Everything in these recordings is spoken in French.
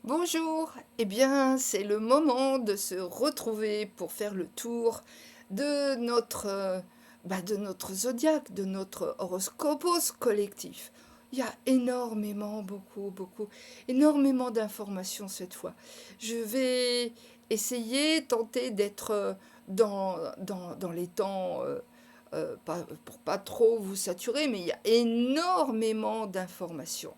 Bonjour, eh bien c'est le moment de se retrouver pour faire le tour de notre zodiaque, de notre horoscopos collectif. Il y a énormément, énormément d'informations cette fois. Je vais essayer, tenter d'être dans les temps, pour pas trop vous saturer, mais il y a énormément d'informations.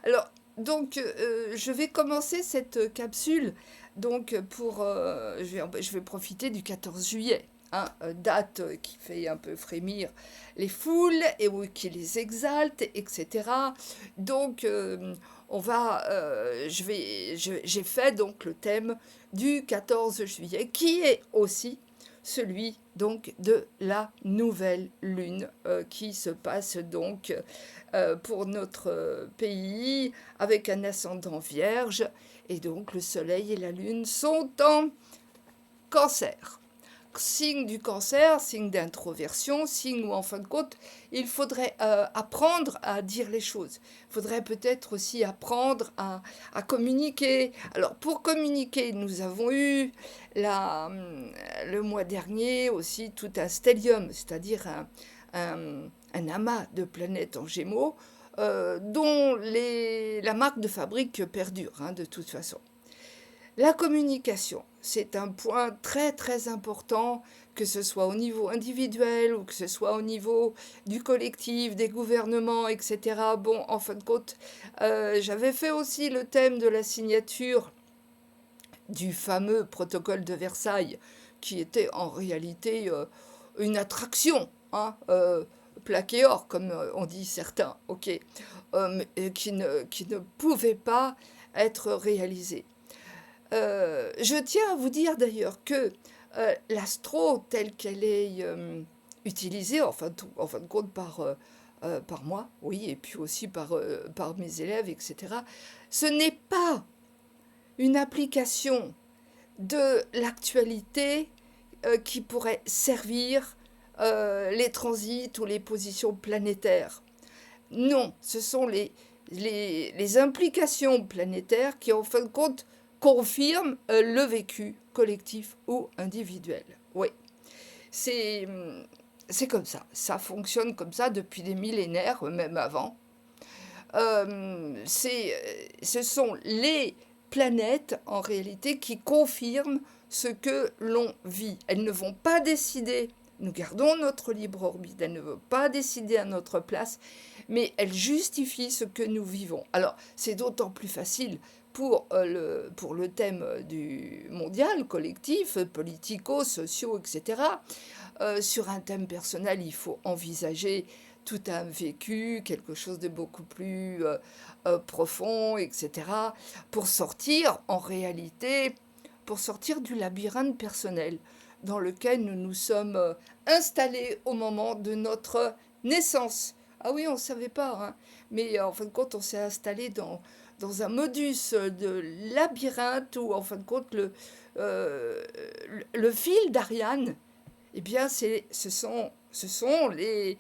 Alors, je vais commencer cette capsule. Je vais profiter du 14 juillet, hein, date qui fait un peu frémir les foules qui les exalte, etc. Donc, j'ai fait donc le thème du 14 juillet, qui est aussi celui donc de la nouvelle lune qui se passe donc pour notre pays avec un ascendant vierge et donc le soleil et la lune sont en cancer. Signe du cancer, signe d'introversion, signe où en fin de compte il faudrait apprendre à dire les choses. Il faudrait peut-être aussi apprendre à communiquer. Alors pour communiquer, nous avons eu la, le mois dernier aussi tout un stellium, c'est-à-dire un amas de planètes en Gémeaux dont la marque de fabrique perdure, hein, de toute façon. La communication, c'est un point très très important, que ce soit au niveau individuel ou que ce soit au niveau du collectif, des gouvernements, etc. Bon, en fin de compte, j'avais fait aussi le thème de la signature du fameux protocole de Versailles, qui était en réalité une attraction, hein, plaqué or, comme on dit certains, ok, qui ne pouvait pas être réalisé. Je tiens à vous dire d'ailleurs que l'astro telle qu'elle est utilisée, en fin de compte par moi, oui, et puis aussi par mes élèves, etc., ce n'est pas une application de l'actualité qui pourrait servir les transits ou les positions planétaires. Non, ce sont les implications planétaires qui, en fin de compte, confirment le vécu collectif ou individuel. Oui, c'est, c'est comme ça fonctionne comme ça depuis des millénaires, même avant. Ce sont les planètes, en réalité, qui confirment ce que l'on vit. Elles ne vont pas décider, nous gardons notre libre orbite, elles ne vont pas décider à notre place, mais elles justifient ce que nous vivons. Alors, c'est d'autant plus facile pour le thème du mondial, collectif, politico, sociaux, etc. Sur un thème personnel, il faut envisager tout un vécu, quelque chose de beaucoup plus profond, etc. Pour sortir, en réalité, pour sortir du labyrinthe personnel dans lequel nous nous sommes installés au moment de notre naissance. Ah oui, on ne savait pas, hein, mais en fin de compte, on s'est installé dans un modus de labyrinthe où, en fin de compte, le fil d'Ariane, eh bien, ce sont les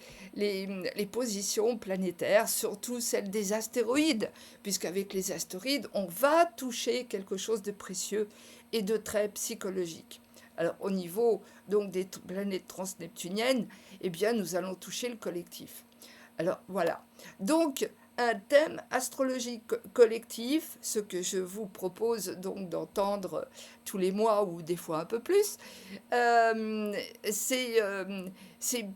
positions planétaires, surtout celles des astéroïdes, puisqu'avec les astéroïdes, on va toucher quelque chose de précieux et de très psychologique. Alors, au niveau donc des planètes transneptuniennes, eh bien, nous allons toucher le collectif. Alors, voilà. Donc, un thème astrologique collectif, ce que je vous propose donc d'entendre tous les mois ou des fois un peu plus, euh, c'est, euh, c'est,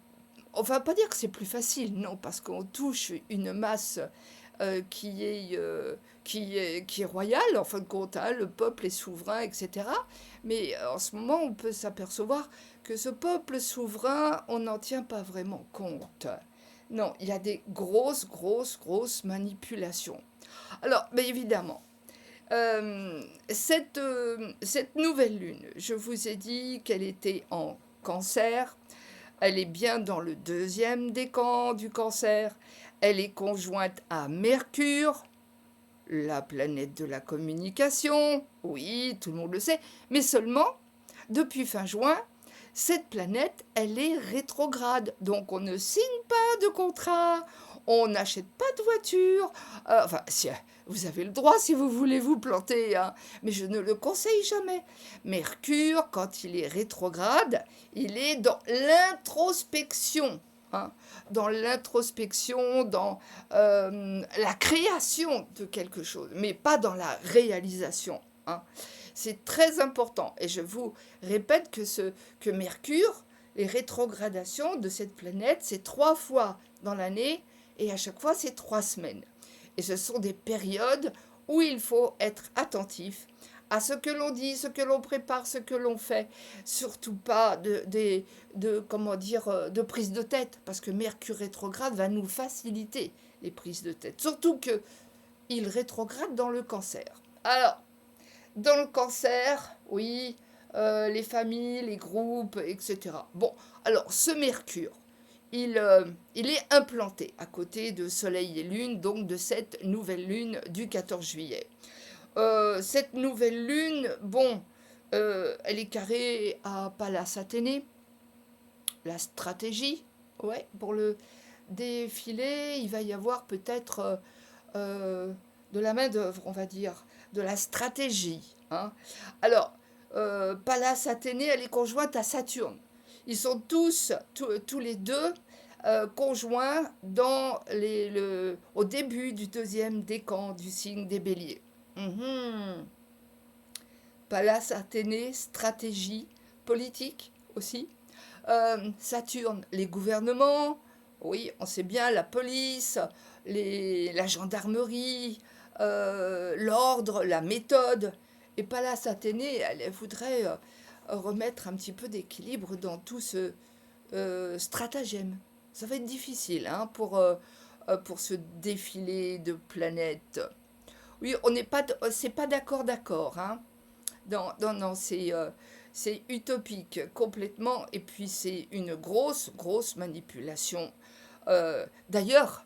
on va pas dire que c'est plus facile, non, parce qu'on touche une masse qui est royale, en fin de compte, hein, le peuple est souverain, etc. Mais en ce moment, on peut s'apercevoir que ce peuple souverain, on n'en tient pas vraiment compte. Non, il y a des grosses manipulations. Alors, mais évidemment, cette nouvelle lune, je vous ai dit qu'elle était en cancer. Elle est bien dans le deuxième décan du cancer. Elle est conjointe à Mercure, la planète de la communication. Oui, tout le monde le sait. Mais seulement, depuis fin juin, cette planète, elle est rétrograde. Donc on ne signe pas de contrat, on n'achète pas de voiture. Enfin, si, Vous avez le droit si vous voulez vous planter, hein, mais je ne le conseille jamais. Mercure, quand il est rétrograde, il est dans l'introspection, hein, dans l'introspection, dans la création de quelque chose, mais pas dans la réalisation, hein. C'est très important. Et je vous répète que Mercure, les rétrogradations de cette planète, c'est 3 fois dans l'année et à chaque fois, c'est 3 semaines. Et ce sont des périodes où il faut être attentif à ce que l'on dit, ce que l'on prépare, ce que l'on fait. Surtout pas comment dire, de prise de tête, parce que Mercure rétrograde va nous faciliter les prises de tête. Surtout qu'il rétrograde dans le Cancer. Alors, dans le Cancer, oui, les familles, les groupes, etc. Bon, alors ce Mercure, il est implanté à côté de Soleil et Lune, donc de cette nouvelle lune du 14 juillet. Cette nouvelle lune, bon, elle est carrée à Pallas Athénée, la stratégie, ouais, pour le défilé, il va y avoir peut-être de la main-d'œuvre, on va dire, de la stratégie, hein. Alors, Pallas Athénée, elle est conjointe à Saturne. Ils sont tous les deux conjoints au début du deuxième décan du signe des Béliers. Mhm. Pallas Athénée, stratégie, politique aussi. Saturne, les gouvernements, oui, on sait bien, la police, la gendarmerie, l'ordre, la méthode. Et Pallas Athénée, elle voudrait remettre un petit peu d'équilibre dans tout ce stratagème. Ça va être difficile, hein, pour ce défilé de planètes. Oui, on n'est pas, c'est pas d'accord, hein. Non, non, non, c'est utopique complètement, et puis c'est une grosse manipulation. D'ailleurs,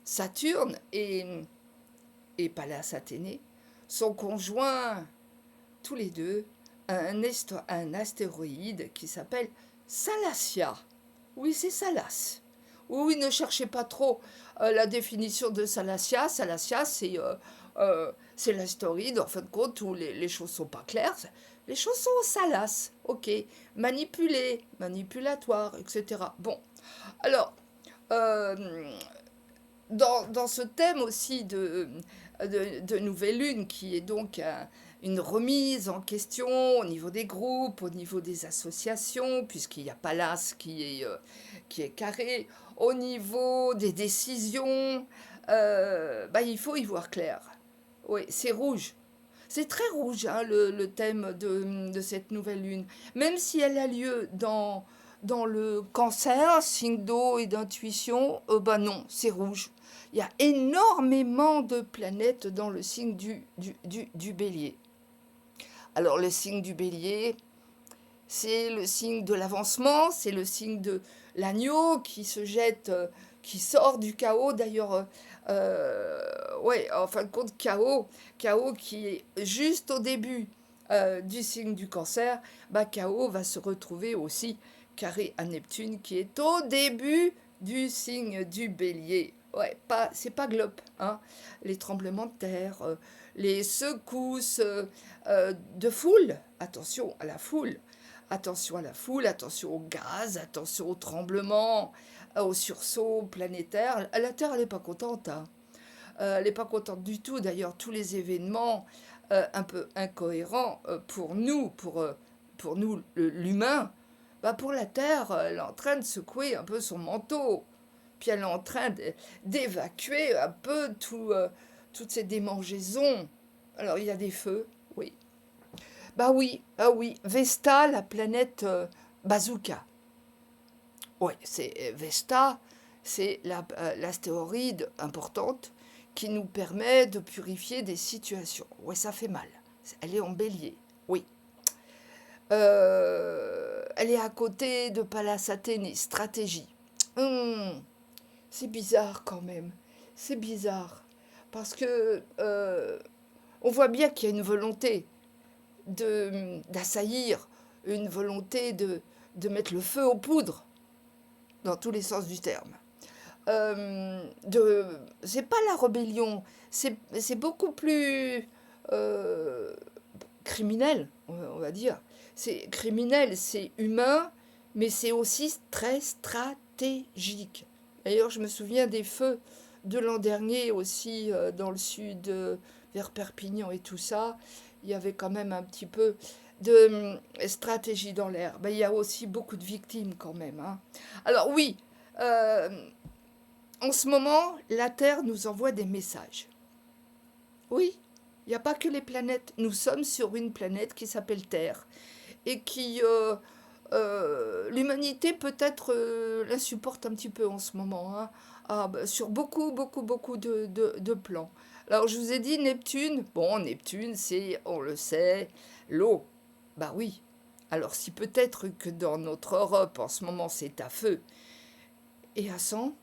Saturne et Pallas Athénée sont conjoints tous les deux à un astéroïde qui s'appelle Salacia. Oui, c'est Salas. Oui, ne cherchez pas trop la définition de Salacia. Salacia, c'est l'astéroïde, en fin de compte, où les choses sont pas claires. Les choses sont au Salas, ok. Manipulées, manipulatoires, etc. Bon, alors, euh, dans ce thème aussi de Nouvelle Lune, qui est donc une remise en question au niveau des groupes, au niveau des associations, puisqu'il y a Pallas qui est carré, au niveau des décisions, bah, il faut y voir clair. Oui, c'est rouge. C'est très rouge, hein, le thème de cette nouvelle lune. Même si elle a lieu dans le cancer, signe d'eau et d'intuition, bah non, c'est rouge. Il y a énormément de planètes dans le signe du bélier. Alors le signe du bélier, c'est le signe de l'avancement, c'est le signe de l'agneau qui se jette, qui sort du chaos. D'ailleurs, ouais, en fin de compte, chaos qui est juste au début du signe du cancer, bah, chaos va se retrouver aussi carré à Neptune qui est au début du signe du bélier. Ouais, c'est pas globe, hein. Les tremblements de terre, les secousses de foule, attention à la foule. Attention à la foule, attention au gaz, attention aux tremblements, aux sursauts planétaires. La Terre, elle n'est pas contente, hein. Elle n'est pas contente du tout. D'ailleurs, tous les événements un peu incohérents pour nous l'humain, bah pour la Terre, elle est en train de secouer un peu son manteau. Puis elle est en train d'évacuer un peu toutes ces démangeaisons. Alors, il y a des feux, oui. Bah oui, ah oui, Vesta, la planète bazooka. Oui, c'est Vesta, c'est l'astéroïde importante qui nous permet de purifier des situations. Oui, ça fait mal. Elle est en bélier, oui. Elle est à côté de Pallas Athénée, stratégie. C'est bizarre quand même. C'est bizarre. Parce que on voit bien qu'il y a une volonté d'assaillir, une volonté de mettre le feu aux poudres, dans tous les sens du terme. c'est pas la rébellion, c'est beaucoup plus euh, criminel, on va dire. C'est criminel, c'est humain, mais c'est aussi très stratégique. D'ailleurs, je me souviens des feux de l'an dernier aussi dans le sud, vers Perpignan et tout ça. Il y avait quand même un petit peu de stratégie dans l'air. Ben, il y a aussi beaucoup de victimes quand même, hein. Alors oui, euh, en ce moment, la Terre nous envoie des messages. Oui, il n'y a pas que les planètes. Nous sommes sur une planète qui s'appelle Terre et qui l'humanité peut-être l'insupporte un petit peu en ce moment, hein. Ah, bah, sur beaucoup beaucoup beaucoup de plans. Alors je vous ai dit Neptune. Bon, Neptune, c'est, on le sait, l'eau. Bah oui. Alors si peut-être que dans notre Europe en ce moment c'est à feu et à sang,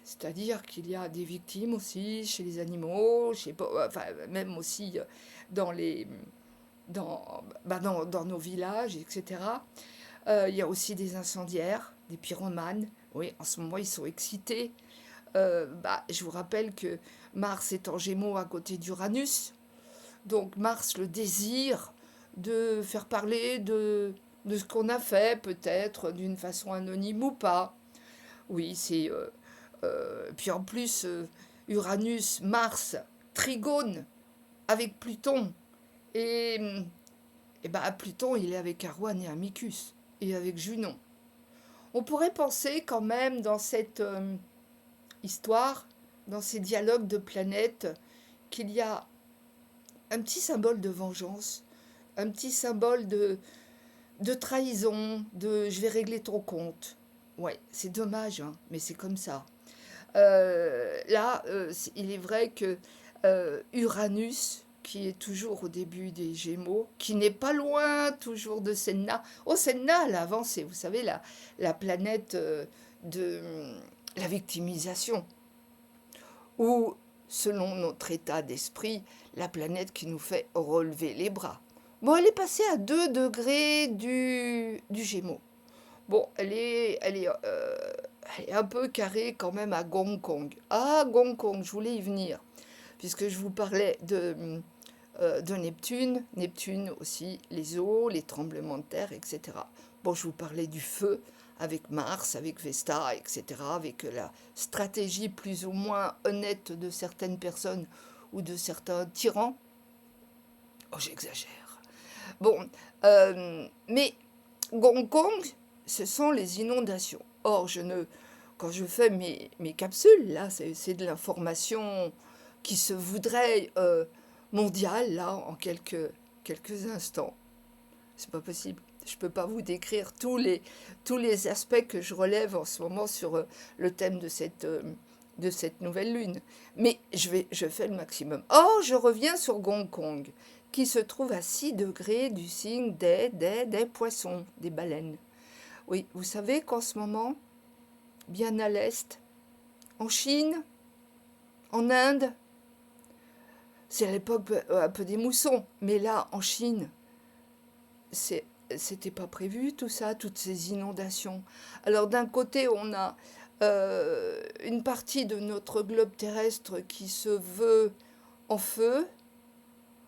c'est-à-dire qu'il y a des victimes aussi chez les animaux, enfin, même aussi dans les, dans nos villages, etc. Il y a aussi des incendiaires, des pyromanes. Oui, en ce moment, ils sont excités. Je vous rappelle que Mars est en Gémeaux à côté d'Uranus. Donc Mars, le désir de faire parler de ce qu'on a fait, peut-être d'une façon anonyme ou pas. Oui, c'est puis en plus, Uranus, Mars, trigone avec Pluton. Et, et bah, Pluton, il est avec Arwan et Amicus, et avec Junon. On pourrait penser quand même dans cette histoire, dans ces dialogues de planètes, qu'il y a un petit symbole de vengeance, un petit symbole de trahison, de je vais régler ton compte. Ouais, c'est dommage, hein, mais c'est comme ça. Là, il est vrai que Uranus, qui est toujours au début des Gémeaux, qui n'est pas loin toujours de Senna. Oh, Senna, elle a avancé, vous savez, la planète de la victimisation, ou, selon notre état d'esprit, la planète qui nous fait relever les bras. Bon, elle est passée à 2 degrés du Gémeaux. Bon, elle est un peu carrée quand même à Hong Kong. Ah, Hong Kong, je voulais y venir, puisque je vous parlais de Neptune. Neptune aussi, les eaux, les tremblements de terre, etc. Bon, je vous parlais du feu avec Mars, avec Vesta, etc., avec la stratégie plus ou moins honnête de certaines personnes ou de certains tyrans. Oh, j'exagère. Bon, mais Hong Kong, ce sont les inondations. Or, quand je fais mes capsules, là, c'est de l'information qui se voudrait mondiale, là, en quelques instants. C'est pas possible. Je peux pas vous décrire tous les aspects que je relève en ce moment sur le thème de cette nouvelle lune. Mais je fais le maximum. Or, je reviens sur Hong Kong, qui se trouve à 6 degrés du signe des poissons, des baleines. Oui, vous savez qu'en ce moment, bien à l'est, en Chine, en Inde, c'est à l'époque un peu des moussons, mais là, en Chine, c'est c'était pas prévu tout ça, toutes ces inondations. Alors d'un côté, on a une partie de notre globe terrestre qui se veut en feu,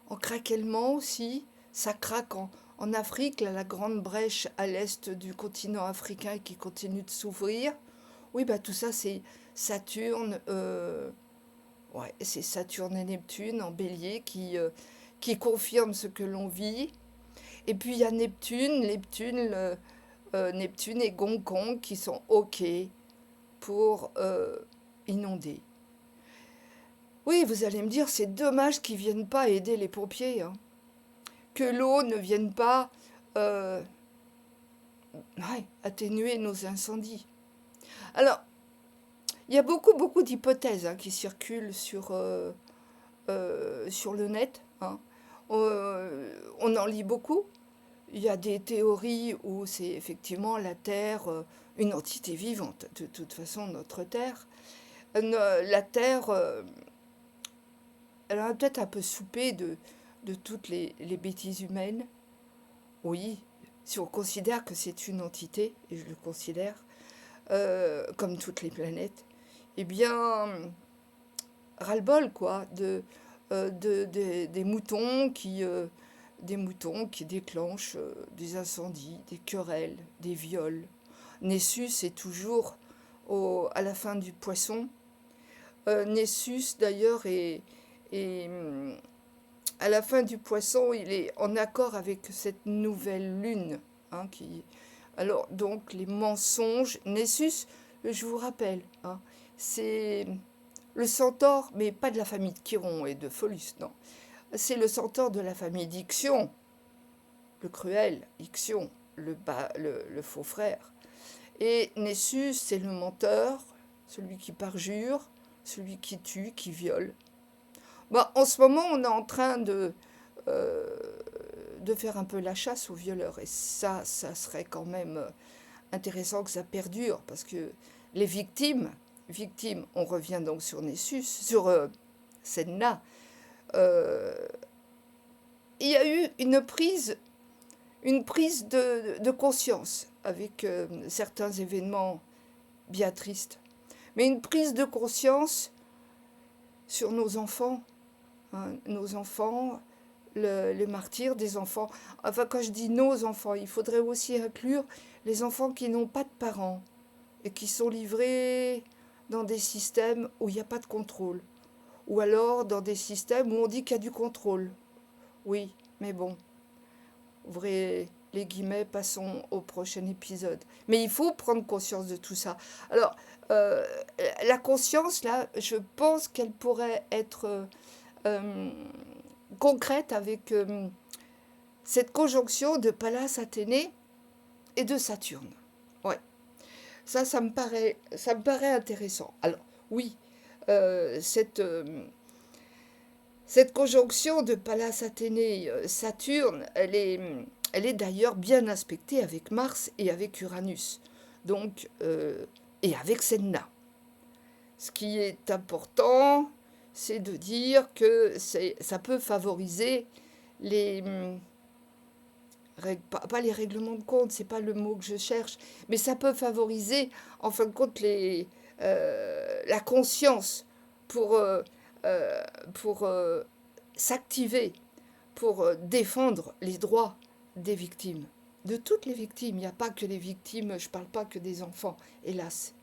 en craquellement aussi. Ça craque en Afrique, là, la grande brèche à l'est du continent africain qui continue de s'ouvrir. Oui, bah tout ça, c'est Saturne, ouais, c'est Saturne et Neptune en bélier qui confirment ce que l'on vit. Et puis il y a Neptune et Hong Kong qui sont OK pour inonder. Oui, vous allez me dire, c'est dommage qu'ils ne viennent pas aider les pompiers, hein. Que l'eau ne vienne pas euh, ouais, atténuer nos incendies. Alors, il y a beaucoup d'hypothèses hein, qui circulent sur le net, hein. On en lit beaucoup. Il y a des théories où c'est effectivement la Terre, une entité vivante, de toute façon notre Terre. La Terre, elle a peut-être un peu soupé de toutes les bêtises humaines. Oui, si on considère que c'est une entité, et je le considère, comme toutes les planètes, eh bien, ras-le-bol, quoi, des moutons qui déclenchent des incendies, des querelles, des viols. Nessus est toujours à la fin du poisson. Nessus, d'ailleurs, est, à la fin du poisson, il est en accord avec cette nouvelle lune. Hein, alors, donc, les mensonges. Nessus, je vous rappelle, hein, c'est le centaure, mais pas de la famille de Chiron et de Phobos, non. C'est le centaure de la famille d'Ixion, le cruel, Ixion, le faux frère. Et Nessus, c'est le menteur, celui qui parjure, celui qui tue, qui viole. Bah, en ce moment, on est en train euh, de faire un peu la chasse aux violeurs. Et ça serait quand même intéressant que ça perdure, parce que les victimes, on revient donc sur Nessus, sur Senna, euh, il y a eu une prise de conscience avec certains événements bien tristes, mais une prise de conscience sur nos enfants, hein, nos enfants, les martyrs des enfants. Enfin, quand je dis nos enfants, il faudrait aussi inclure les enfants qui n'ont pas de parents et qui sont livrés dans des systèmes où il n'y a pas de contrôle, ou alors dans des systèmes où on dit qu'il y a du contrôle. Oui, mais bon, ouvrez les guillemets, passons au prochain épisode. Mais il faut prendre conscience de tout ça. Alors, euh, la conscience, là, je pense qu'elle pourrait être euh, concrète avec cette conjonction de Pallas Athénée et de Saturne. Ouais, ça me paraît intéressant. Alors, oui, euh, cette, euh, cette conjonction de Pallas Athénée-Saturne, elle est d'ailleurs bien aspectée avec Mars et avec Uranus, donc, et avec Senna. Ce qui est important, c'est de dire que ça peut favoriser les, pas les règlements de compte, c'est pas le mot que je cherche, mais ça peut favoriser, en fin de compte, la conscience pour, euh, pour s'activer, pour défendre les droits des victimes, de toutes les victimes. Il n'y a pas que les victimes, je ne parle pas que des enfants, hélas.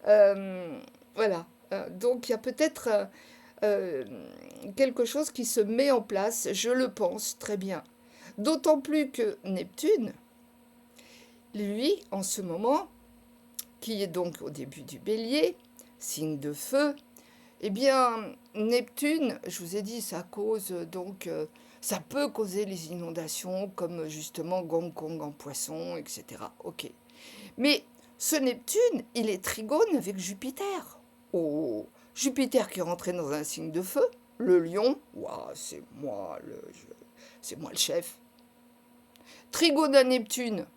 Euh, voilà. Donc il y a peut-être euh, quelque chose qui se met en place, je le pense très bien. D'autant plus que Neptune, lui, en ce moment, qui est donc au début du bélier, signe de feu, eh bien, Neptune, je vous ai dit, ça cause donc, ça peut causer les inondations, comme justement Gong Kong en poisson, etc. Ok. Mais ce Neptune, il est trigone avec Jupiter. Oh, Jupiter qui est rentré dans un signe de feu, le lion, ouah, c'est moi le chef. Trigone à Neptune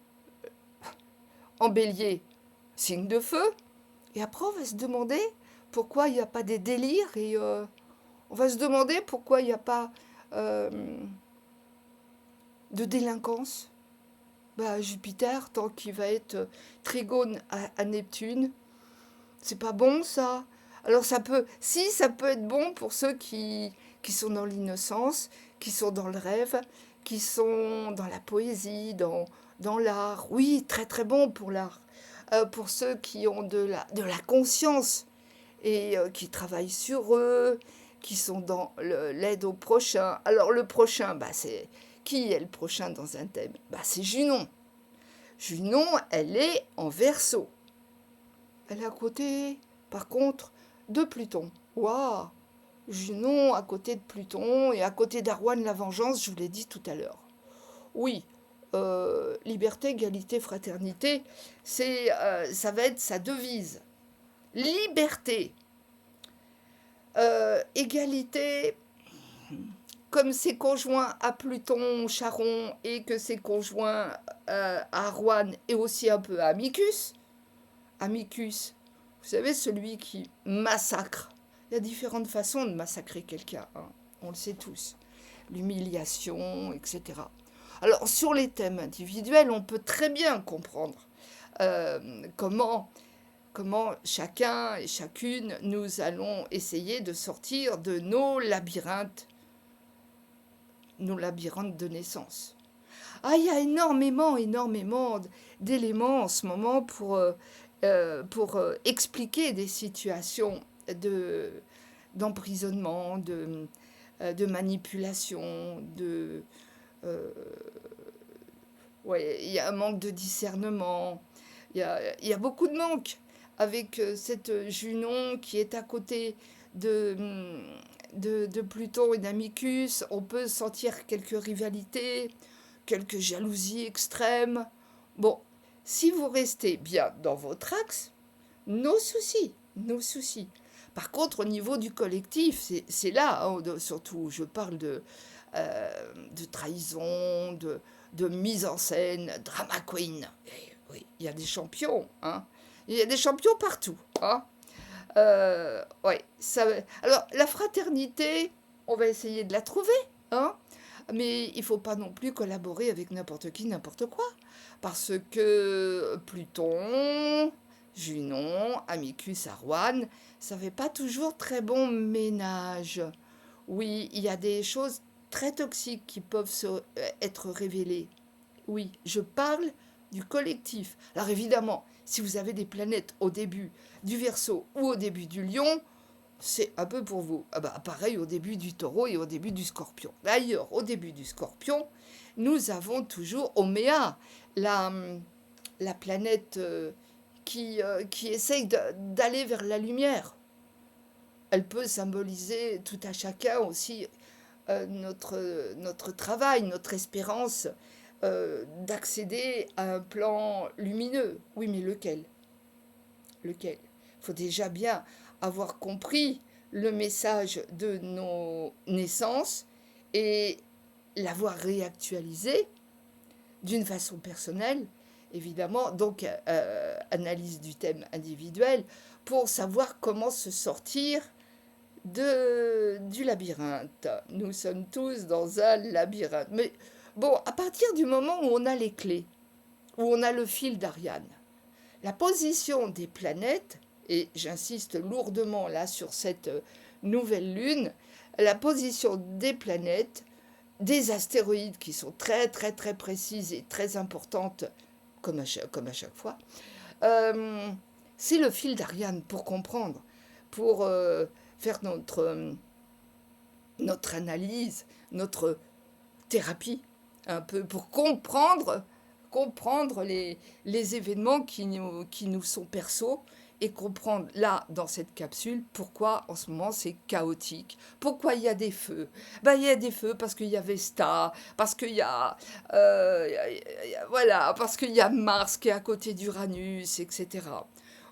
en bélier, signe de feu. Et après, on va se demander pourquoi il n'y a pas des délires et on va se demander pourquoi il n'y a pas euh, de délinquance. Bah, Jupiter, tant qu'il va être trigone à Neptune, c'est pas bon ça. Alors ça peut être bon pour ceux qui sont dans l'innocence, qui sont dans le rêve, qui sont dans la poésie, dans l'art. Oui, très très bon pour l'art. Pour ceux qui ont de la conscience et qui travaillent sur eux, qui sont dans l'aide au prochain. Alors le prochain, bah, c'est qui est le prochain dans un thème? Bah, c'est Junon. Junon, elle est en Verseau. Elle est à côté, par contre, de Pluton. Waouh! Junon à côté de Pluton et à côté d'Arwan la vengeance, je vous l'ai dit tout à l'heure. Oui, liberté, égalité, fraternité, ça va être sa devise. Liberté, égalité, comme c'est conjoint à Pluton, Charon, et que c'est conjoint à Arwan et aussi un peu à Amicus. Amicus, vous savez, celui qui massacre. Il y a différentes façons de massacrer quelqu'un, hein, on le sait tous. L'humiliation, etc. Alors, sur les thèmes individuels, on peut très bien comprendre euh, comment, comment chacun et chacune, nous allons essayer de sortir de nos labyrinthes de naissance. Ah, il y a énormément d'éléments en ce moment pour expliquer des situations de, d'emprisonnement, de manipulation, euh, ouais, il y a un manque de discernement, il y a beaucoup de manques avec cette Junon qui est à côté de, de Pluton et d'Amicus. On peut sentir quelques rivalités, quelques jalousies extrêmes. Bon, si vous restez bien dans votre axe, nos soucis, nos soucis. Par contre, au niveau du collectif, c'est là, hein, surtout, je parle de trahison, de mise en scène, drama queen. Et oui, il y a des champions, hein. Il y a des champions partout, hein. Ouais, ça, alors, la fraternité, on va essayer de la trouver, hein. Mais il ne faut pas non plus collaborer avec n'importe qui, n'importe quoi. Parce que Pluton, Junon, Amicus, Arwan, ça ne fait pas toujours très bon ménage. Oui, il y a des choses très toxiques qui peuvent être révélées. Oui, je parle du collectif. Alors évidemment, si vous avez des planètes au début du Verseau ou au début du Lion, c'est un peu pour vous. Ah bah, pareil au début du Taureau et au début du Scorpion. D'ailleurs, au début du Scorpion, nous avons toujours Oméa, la, la planète qui essaye d'aller vers la lumière. Elle peut symboliser tout à chacun aussi notre travail, notre espérance d'accéder à un plan lumineux. Oui, mais lequel? Lequel? Il faut déjà bien avoir compris le message de nos naissances et l'avoir réactualisé d'une façon personnelle, évidemment, donc analyse du thème individuel, pour savoir comment se sortir du labyrinthe. Nous sommes tous dans un labyrinthe. Mais bon, à partir du moment où on a les clés, où on a le fil d'Ariane, la position des planètes, et j'insiste lourdement là sur cette nouvelle lune, la position des planètes, des astéroïdes qui sont très précises et très importantes, comme à chaque fois, euh, c'est le fil d'Ariane pour comprendre, pour faire notre analyse, notre thérapie, un peu, pour comprendre les événements qui nous sont perso et comprendre là, dans cette capsule, pourquoi en ce moment c'est chaotique, pourquoi il y a des feux. Ben, il y a des feux parce qu'il y a Vesta, parce qu'il y a, voilà, parce qu'il y a Mars qui est à côté d'Uranus, etc.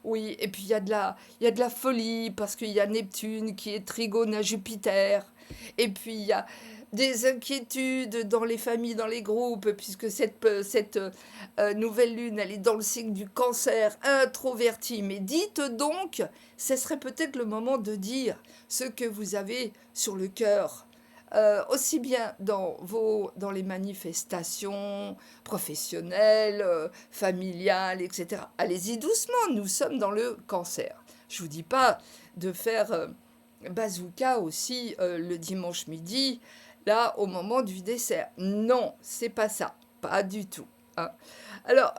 Oui, et puis il y a de la folie parce qu'il y a Neptune qui est trigone à Jupiter. Et puis il y a des inquiétudes dans les familles, dans les groupes, puisque cette nouvelle lune, elle est dans le signe du cancer, introverti. Mais dites donc, ce serait peut-être le moment de dire ce que vous avez sur le cœur. Aussi bien dans les manifestations professionnelles, familiales, etc. Allez-y doucement, nous sommes dans le cancer. Je vous dis pas de faire bazooka aussi le dimanche midi, là, au moment du dessert. Non, c'est pas ça. Pas du tout, hein. Alors,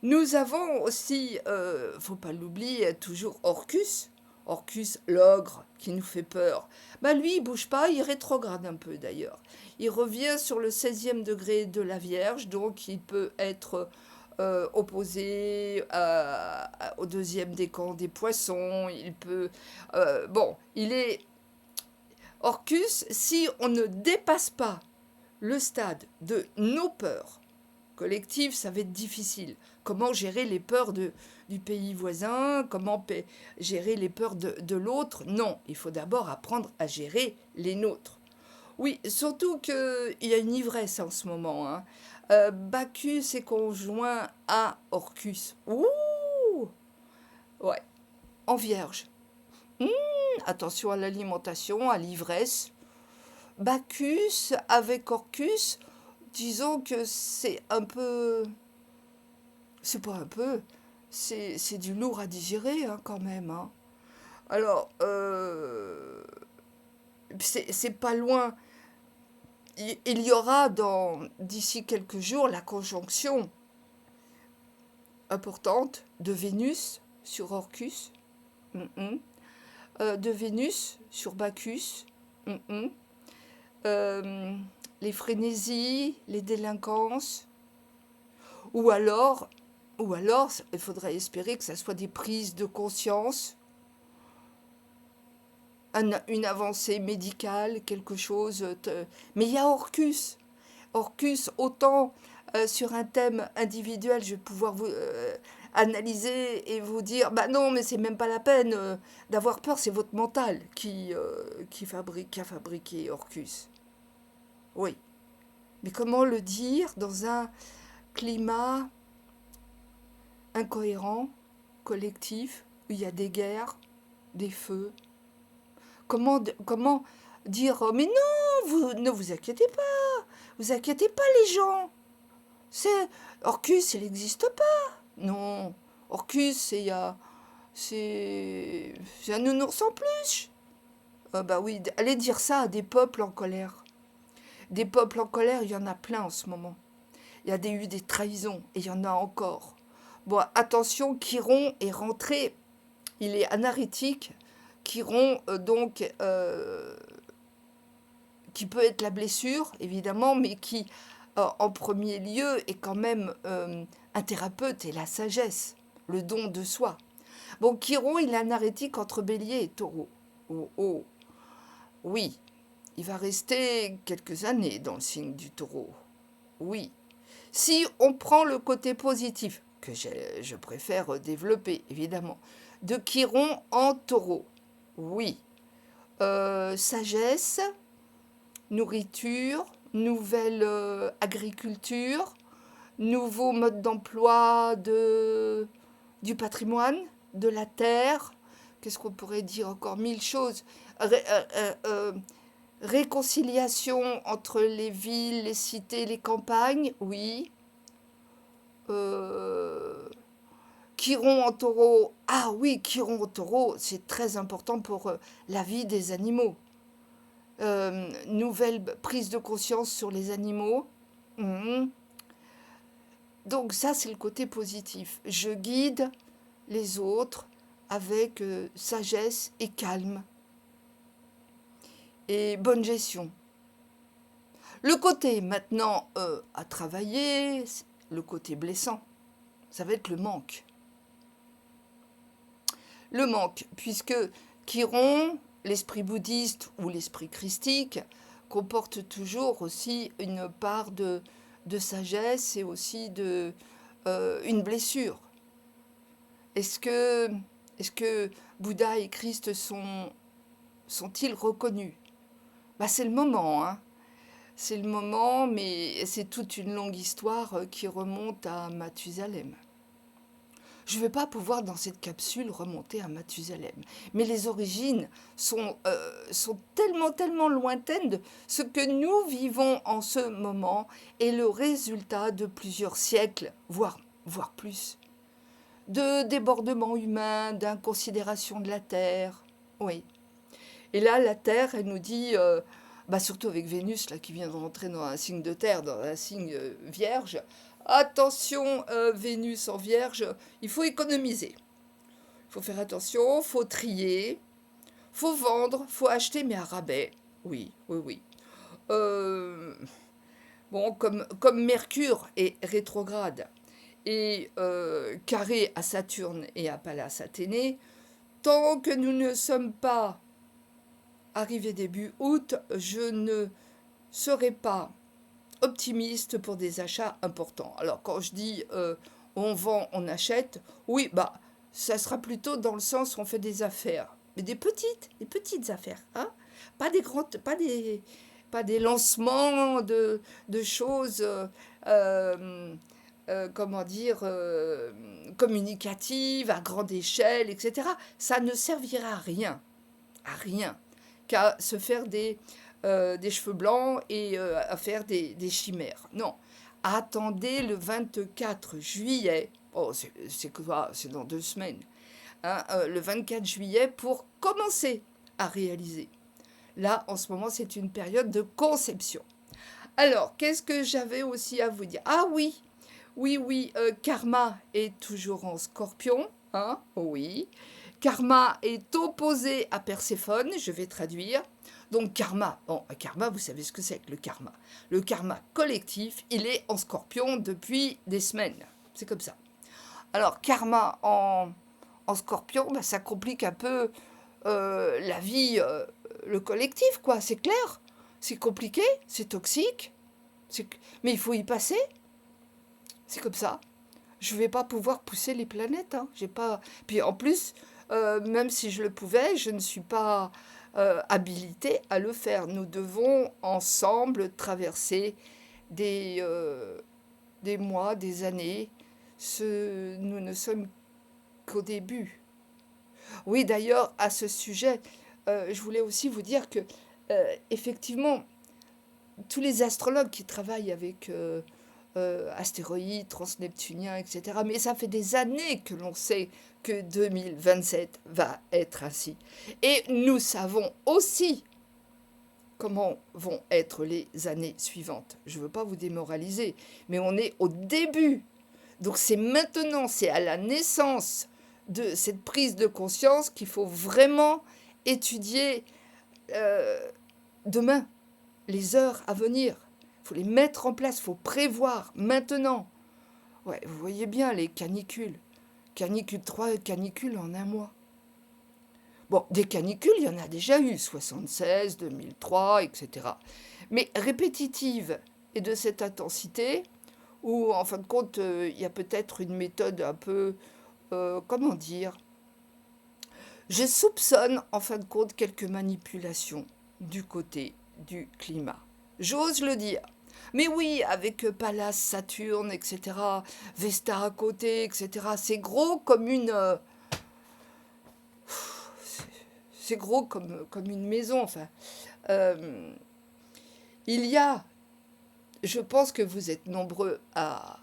nous avons aussi, faut pas l'oublier, toujours Orcus. Orcus, l'ogre, qui nous fait peur. Bah lui, il bouge pas, il rétrograde un peu d'ailleurs. Il revient sur le 16e degré de la Vierge, donc il peut être opposé au deuxième décan des poissons. Il peut... bon, il est Orcus, si on ne dépasse pas le stade de nos peurs collectives, ça va être difficile. Comment gérer les peurs du pays voisin? Comment gérer les peurs de l'autre? Non, il faut d'abord apprendre à gérer les nôtres. Oui, surtout qu'il y a une ivresse en ce moment, hein. Bacchus est conjoint à Orcus. Ouh. Ouais, en vierge. Attention à l'alimentation, à l'ivresse. Bacchus avec Orcus, disons que c'est un peu... C'est pas un peu. c'est du lourd à digérer hein, quand même. Hein. Alors, c'est pas loin. Il y aura d'ici quelques jours la conjonction importante de Vénus sur Orcus, de Vénus sur Bacchus, mm -mm. Euh, les frénésies, les délinquances, ou alors, ou alors, il faudrait espérer que ça soit des prises de conscience, une avancée médicale, quelque chose. Mais il y a Orcus. Orcus, autant sur un thème individuel, je vais pouvoir vous analyser et vous dire, bah non, mais c'est même pas la peine d'avoir peur, c'est votre mental qui a fabriqué Orcus. Oui. Mais comment le dire dans un climat incohérent, collectif, où il y a des guerres, des feux? Comment dire, mais non, ne vous inquiétez pas, vous inquiétez pas les gens. C'est Orcus, il n'existe pas. Non, Orcus, c'est un nounours en peluche. Ah bah oui, allez dire ça à des peuples en colère. Des peuples en colère, il y en a plein en ce moment. Il y a eu des trahisons, et il y en a encore. Bon, attention, Chiron est rentré, il est anarétique. Chiron, qui peut être la blessure, évidemment, mais qui, en premier lieu, est quand même un thérapeute et la sagesse, le don de soi. Bon, Chiron, il est anarétique entre Bélier et Taureau. Oh, oh, oui, il va rester quelques années dans le signe du Taureau. Oui. Si on prend le côté positif, que je préfère développer, évidemment, de Chiron en Taureau, oui. Sagesse, nourriture, nouvelle agriculture, nouveaux modes d'emploi du patrimoine, de la terre. Qu'est-ce qu'on pourrait dire encore? Mille choses. Réconciliation entre les villes, les cités, les campagnes, oui. Chiron en taureau, ah oui, Chiron en taureau, c'est très important pour la vie des animaux. Nouvelle prise de conscience sur les animaux. Donc ça, c'est le côté positif. Je guide les autres avec sagesse et calme et bonne gestion. Le côté maintenant à travailler, le côté blessant, ça va être le manque. Le manque, puisque Chiron, l'esprit bouddhiste ou l'esprit christique, comporte toujours aussi une part de sagesse et aussi une blessure. Est-ce que Bouddha et Christ sont-ils reconnus? Bah, c'est le moment, hein. C'est le moment, mais c'est toute une longue histoire qui remonte à Mathusalem. Je ne vais pas pouvoir dans cette capsule remonter à Mathusalem, mais les origines sont tellement, tellement lointaines de ce que nous vivons en ce moment est le résultat de plusieurs siècles, voire plus, de débordements humains, d'inconsidération de la Terre. Oui. Et là, la Terre, elle nous dit, surtout avec Vénus, là, qui vient de rentrer dans un signe de Terre, dans un signe vierge, attention, Vénus en vierge, il faut économiser. Il faut faire attention, il faut trier, il faut vendre, il faut acheter, mais à rabais. Oui, oui, oui. Bon, comme Mercure est rétrograde et carré à Saturne et à Pallas Athénée, tant que nous ne sommes pas arrivés début août, je ne serai pas optimiste pour des achats importants. Alors quand je dis on vend, on achète, oui, ça sera plutôt dans le sens où on fait des affaires, mais des petites affaires, hein, pas des grandes, pas des lancements de choses, comment dire, communicatives à grande échelle, etc. Ça ne servira à rien, qu'à se faire des cheveux blancs et à faire des chimères. Non, attendez le 24 juillet Oh, c'est quoi? C'est dans 2 semaines. Hein, le 24 juillet pour commencer à réaliser. Là, en ce moment, c'est une période de conception. Alors, qu'est-ce que j'avais aussi à vous dire? Ah oui, oui, oui, Karma est toujours en Scorpion, hein? Oui. Karma est opposé à Perséphone, je vais traduire. Donc Karma, bon, Karma, vous savez ce que c'est que le karma. Le karma collectif, il est en Scorpion depuis des semaines. C'est comme ça. Alors Karma en Scorpion, bah, ça complique un peu la vie, le collectif, quoi. C'est clair. C'est compliqué, c'est toxique, mais il faut y passer. C'est comme ça. Je vais pas pouvoir pousser les planètes. Hein. J'ai pas. Puis en plus, même si je le pouvais, je ne suis pas habilitée à le faire. Nous devons ensemble traverser des, euh, des mois, des années. Nous ne sommes qu'au début. Oui, d'ailleurs, à ce sujet, je voulais aussi vous dire que, effectivement, tous les astrologues qui travaillent avec astéroïdes, transneptuniens, etc., mais ça fait des années que l'on sait que 2027 va être ainsi. Et nous savons aussi comment vont être les années suivantes. Je ne veux pas vous démoraliser, mais on est au début. Donc c'est maintenant, c'est à la naissance de cette prise de conscience qu'il faut vraiment étudier euh, demain, les heures à venir. Il faut les mettre en place, il faut prévoir maintenant. Ouais, vous voyez bien les canicules. Canicule 3 et canicule en un mois. Bon, des canicules, il y en a déjà eu, 76, 2003, etc. Mais répétitives et de cette intensité, où en fin de compte, il y a peut-être une méthode un peu, comment dire, je soupçonne en fin de compte quelques manipulations du côté du climat. J'ose le dire. Mais oui, avec Pallas, Saturne, etc., Vesta à côté, etc., c'est gros comme une... c'est gros comme une maison, enfin. Euh, il y a, je pense que vous êtes nombreux à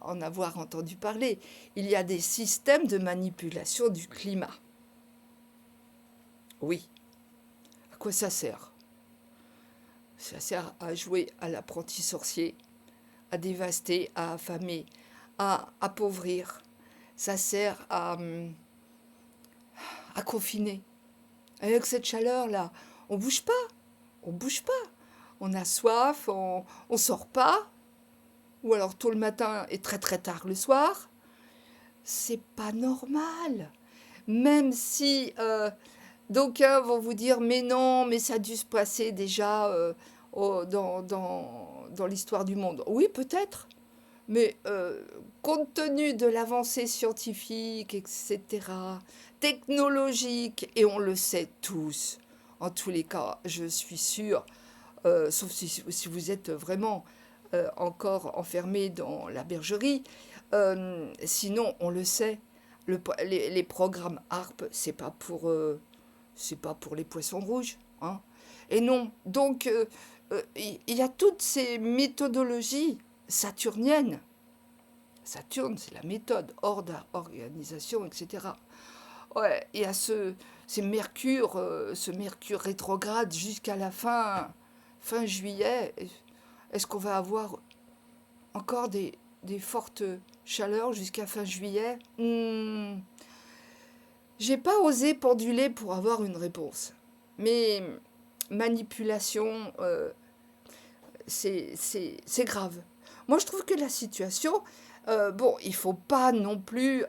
en avoir entendu parler, il y a des systèmes de manipulation du climat. Oui. À quoi ça sert? Ça sert à jouer à l'apprenti sorcier, à dévaster, à affamer, à appauvrir. Ça sert à confiner. Avec cette chaleur-là, on bouge pas, on bouge pas. On a soif, on sort pas, ou alors tôt le matin et très très tard le soir. C'est pas normal. Même si d'aucuns vont vous dire mais non, mais ça a dû se passer déjà dans l'histoire du monde. Oui, peut-être, mais compte tenu de l'avancée scientifique, etc., technologique, et on le sait tous, en tous les cas, je suis sûre, sauf si vous êtes vraiment encore enfermé dans la bergerie, sinon on le sait, les programmes HARP, c'est pas pour les poissons rouges, hein. Et non, donc il y a toutes ces méthodologies saturniennes. Saturne, c'est la méthode, ordre, organisation, etc. Ouais, il y a ce Mercure rétrograde jusqu'à la fin juillet. Est-ce qu'on va avoir encore des fortes chaleurs jusqu'à fin juillet? J'ai pas osé penduler pour avoir une réponse. Mais manipulation, c'est grave. Moi, je trouve que la situation, bon, il faut pas non plus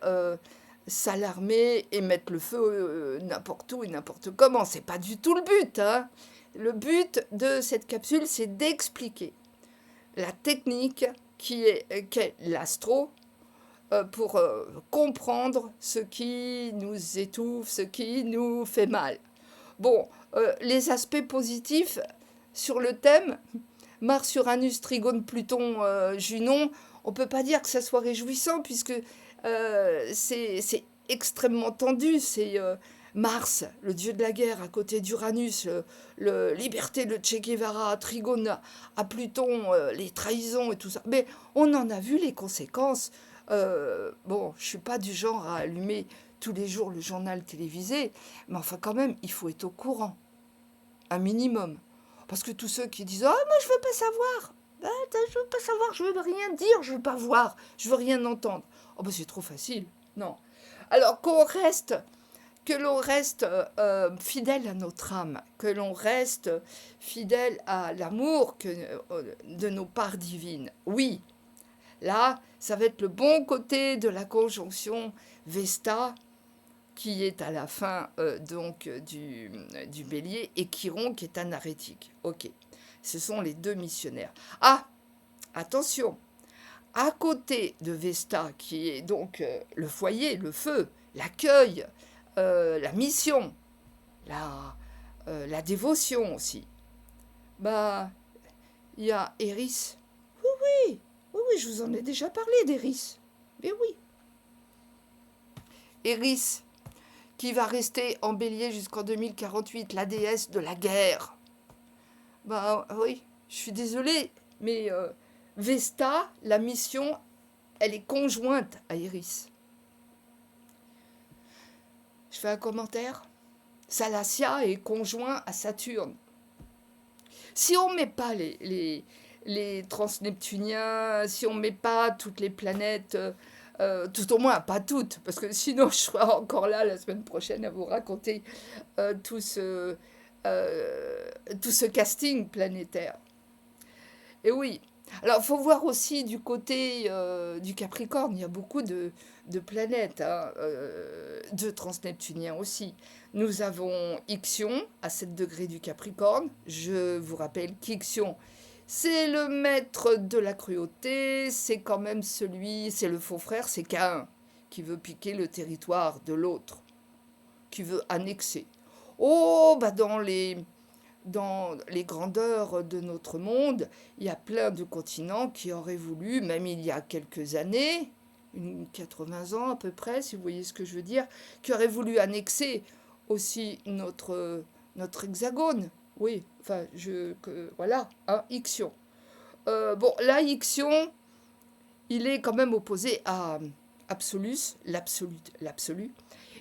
s'alarmer et mettre le feu n'importe où et n'importe comment. C'est pas du tout le but, hein. Le but de cette capsule, c'est d'expliquer la technique qu'est l'astro pour comprendre ce qui nous étouffe, ce qui nous fait mal. Bon, les aspects positifs sur le thème, Mars, Uranus, Trigone, Pluton, Junon, on ne peut pas dire que ça soit réjouissant puisque c'est extrêmement tendu. C'est Mars, le dieu de la guerre, à côté d'Uranus, liberté, le Che Guevara, Trigone à Pluton, les trahisons et tout ça. Mais on en a vu les conséquences Bon, je suis pas du genre à allumer tous les jours le journal télévisé, mais enfin quand même, il faut être au courant, un minimum. Parce que tous ceux qui disent «Ah, moi je veux pas savoir», je veux pas savoir, je veux rien dire, je veux pas voir, je veux rien entendre. Oh ben c'est trop facile, non. Alors que l'on reste fidèle à notre âme, que l'on reste fidèle à l'amour de nos parts divines. Oui, là, ça va être le bon côté de la conjonction Vesta, qui est à la fin du bélier, et Chiron, qui est un arétique. Ok, ce sont les deux missionnaires. Ah, attention, à côté de Vesta, qui est donc le foyer, le feu, l'accueil, la mission, la dévotion aussi, bah, il y a Eris. Oui, oui, oui, je vous en ai déjà parlé d'Eris. Mais oui, Eris, qui va rester en bélier jusqu'en 2048, la déesse de la guerre. Bah oui, je suis désolée, mais Vesta, la mission, elle est conjointe à Eris. Je fais un commentaire. Salacia est conjoint à Saturne. Si on ne met pas les transneptuniens, si on ne met pas toutes les planètes, tout au moins pas toutes, parce que sinon je serai encore là la semaine prochaine à vous raconter euh, tout, ce, tout ce casting planétaire. Et oui. Alors, il faut voir aussi du côté du Capricorne, il y a beaucoup de planètes, hein, de transneptuniens aussi. Nous avons Ixion à 7 degrés du Capricorne. Je vous rappelle qu'Ixion, c'est le maître de la cruauté, c'est quand même c'est le faux frère, c'est Caïn, qui veut piquer le territoire de l'autre, qui veut annexer. Oh, bah dans les grandeurs de notre monde, il y a plein de continents qui auraient voulu, même il y a quelques années, 80 ans à peu près, si vous voyez ce que je veux dire, qui auraient voulu annexer aussi notre hexagone. Oui, enfin, voilà, hein, Ixion. Bon, là, Ixion, il est quand même opposé à Absolus, l'absolu,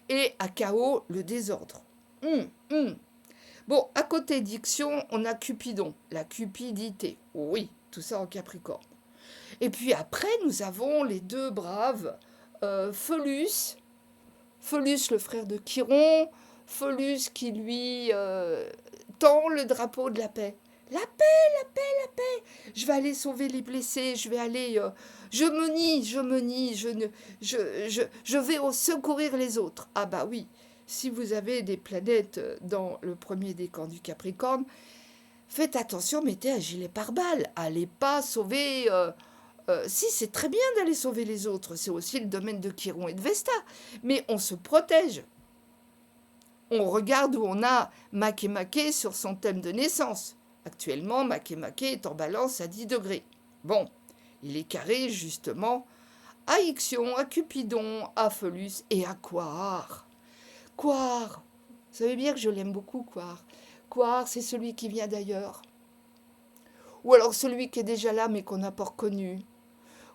et à Chaos, le désordre. Hum, hum. Bon, à côté d'Ixion, on a Cupidon, la cupidité. Oui, tout ça en Capricorne. Et puis après, nous avons les deux braves, Pholus, Pholus le frère de Chiron, Pholus qui lui tend le drapeau de la paix. La paix, la paix, la paix. Je vais aller sauver les blessés, je vais aller... je me nie, je vais secourir les autres. Ah bah oui, si vous avez des planètes dans le premier décan du Capricorne, faites attention, mettez un gilet pare-balles. Allez pas sauver... si, c'est très bien d'aller sauver les autres, c'est aussi le domaine de Chiron et de Vesta, mais on se protège. On regarde où on a Makemake sur son thème de naissance. Actuellement, Makemake est en balance à 10 degrés. Bon, il est carré justement à Ixion, à Cupidon, à Pholus et à Quare. Quare, vous savez bien que je l'aime beaucoup, Quare. Quare, c'est celui qui vient d'ailleurs. Ou alors celui qui est déjà là mais qu'on n'a pas reconnu.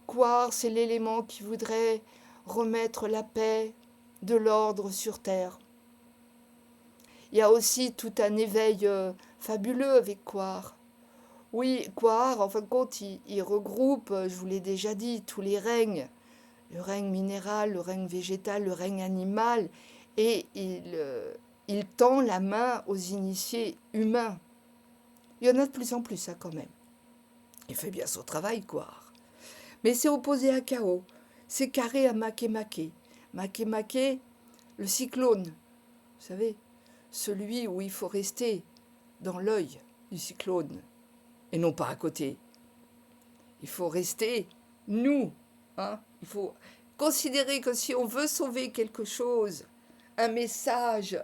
Quare, c'est l'élément qui voudrait remettre la paix, de l'ordre sur Terre. Il y a aussi tout un éveil fabuleux avec Quare. Oui, Quare, en fin de compte, il regroupe, je vous l'ai déjà dit, tous les règnes. Le règne minéral, le règne végétal, le règne animal. Et il tend la main aux initiés humains. Il y en a de plus en plus, ça, quand même. Il fait bien son travail, Quare. Mais c'est opposé à Chaos. C'est carré à Makemake. Makemake, le cyclone, vous savez, celui où il faut rester dans l'œil du cyclone et non pas à côté. Il faut rester nous. Hein. Il faut considérer que si on veut sauver quelque chose, un message,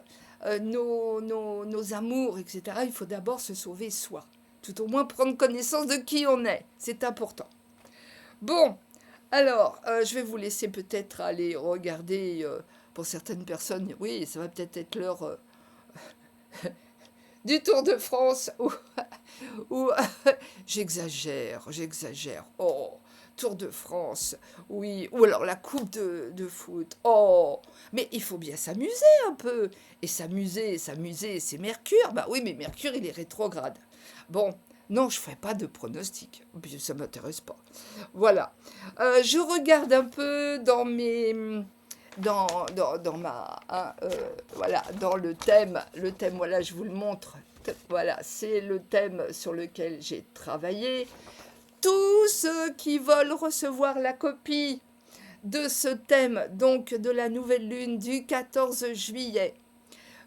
nos amours, etc., il faut d'abord se sauver soi. Tout au moins prendre connaissance de qui on est. C'est important. Bon, alors, je vais vous laisser peut-être aller regarder, pour certaines personnes, oui, ça va peut-être être l'heure du Tour de France, ou j'exagère. Oh, Tour de France, oui, ou alors la coupe de foot. Oh, mais il faut bien s'amuser un peu. Et s'amuser, c'est Mercure. Bah oui, mais Mercure, il est rétrograde. Bon, non, je ne ferai pas de pronostic. Puis ça ne m'intéresse pas. Voilà. Je regarde un peu dans mes... dans ma... hein, voilà, dans le thème. Le thème, voilà, je vous le montre. Voilà, c'est le thème sur lequel j'ai travaillé. Tous ceux qui veulent recevoir la copie de ce thème, donc de la nouvelle lune du 14 juillet,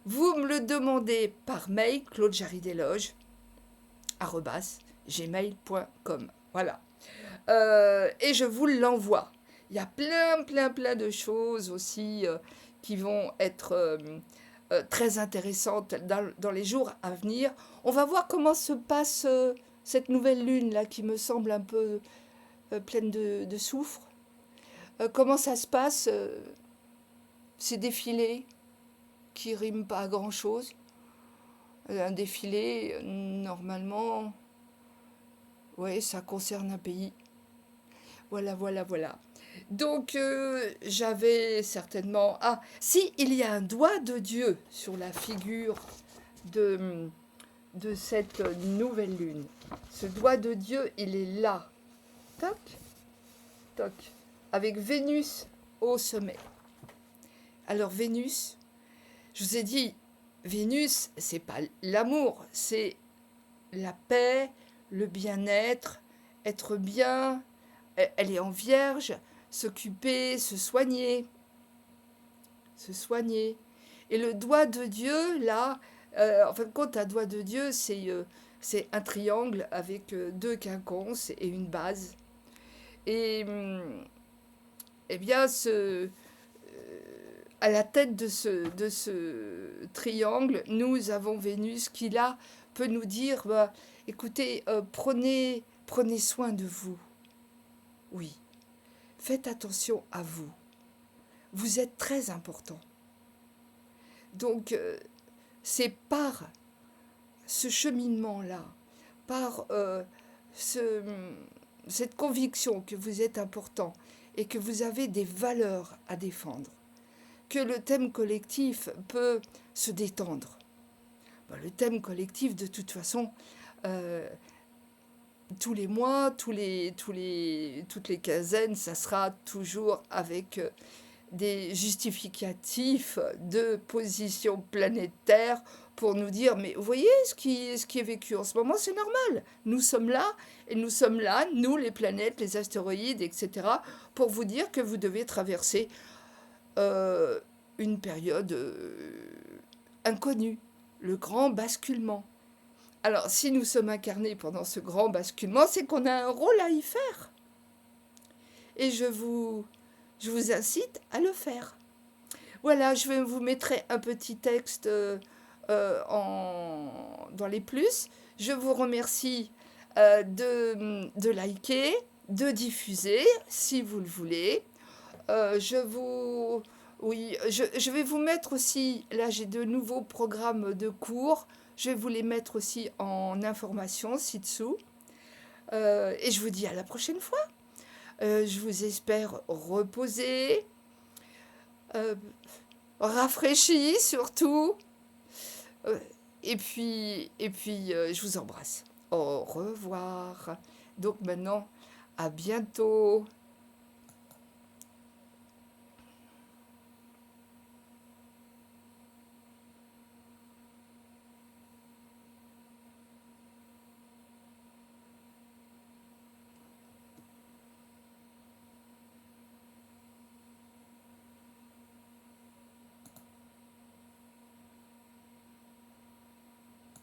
vous me le demandez par mail, claudejarideloge@gmail.com. Voilà. Et je vous l'envoie. Il y a plein de choses aussi qui vont être très intéressantes dans les jours à venir. On va voir comment se passe cette nouvelle lune-là qui me semble un peu pleine de soufre. Comment ça se passe ces défilés qui riment pas à grand-chose. Un défilé, normalement, ouais, ça concerne un pays. Voilà. Donc, j'avais certainement... Ah, si, il y a un doigt de Dieu sur la figure de cette nouvelle lune. Ce doigt de Dieu, il est là. Toc, toc. Avec Vénus au sommet. Alors, Vénus, je vous ai dit, Vénus, c'est pas l'amour, c'est la paix, le bien-être, être bien. Elle est en vierge, s'occuper, se soigner. Se soigner. Et le doigt de Dieu, là, en fin de compte, un doigt de Dieu, c'est un triangle avec deux quinconces et une base. Et eh bien, à la tête de ce triangle, nous avons Vénus qui, là, peut nous dire, bah, écoutez, prenez soin de vous. Oui, faites attention à vous. Vous êtes très important. Donc, c'est par ce cheminement-là, par cette conviction que vous êtes important et que vous avez des valeurs à défendre, que le thème collectif peut se détendre. Ben, le thème collectif, de toute façon, euh, tous les mois, toutes les quinzaines, ça sera toujours avec des justificatifs de position planétaire pour nous dire, mais vous voyez ce qui est vécu en ce moment, c'est normal. Nous sommes là, et nous sommes là, nous, les planètes, les astéroïdes, etc., pour vous dire que vous devez traverser euh, une période inconnue, le grand basculement. Alors, si nous sommes incarnés pendant ce grand basculement, c'est qu'on a un rôle à y faire. Et je vous incite à le faire. Voilà, je vais vous mettre un petit texte dans les plus. Je vous remercie de liker, de diffuser, si vous le voulez. Oui, je vais vous mettre aussi, là j'ai de nouveaux programmes de cours, je vais vous les mettre aussi en information ci-dessous. Et je vous dis à la prochaine fois. Je vous espère reposer, euh, rafraîchi surtout. Euh, et puis, je vous embrasse. Au revoir. Donc maintenant, à bientôt.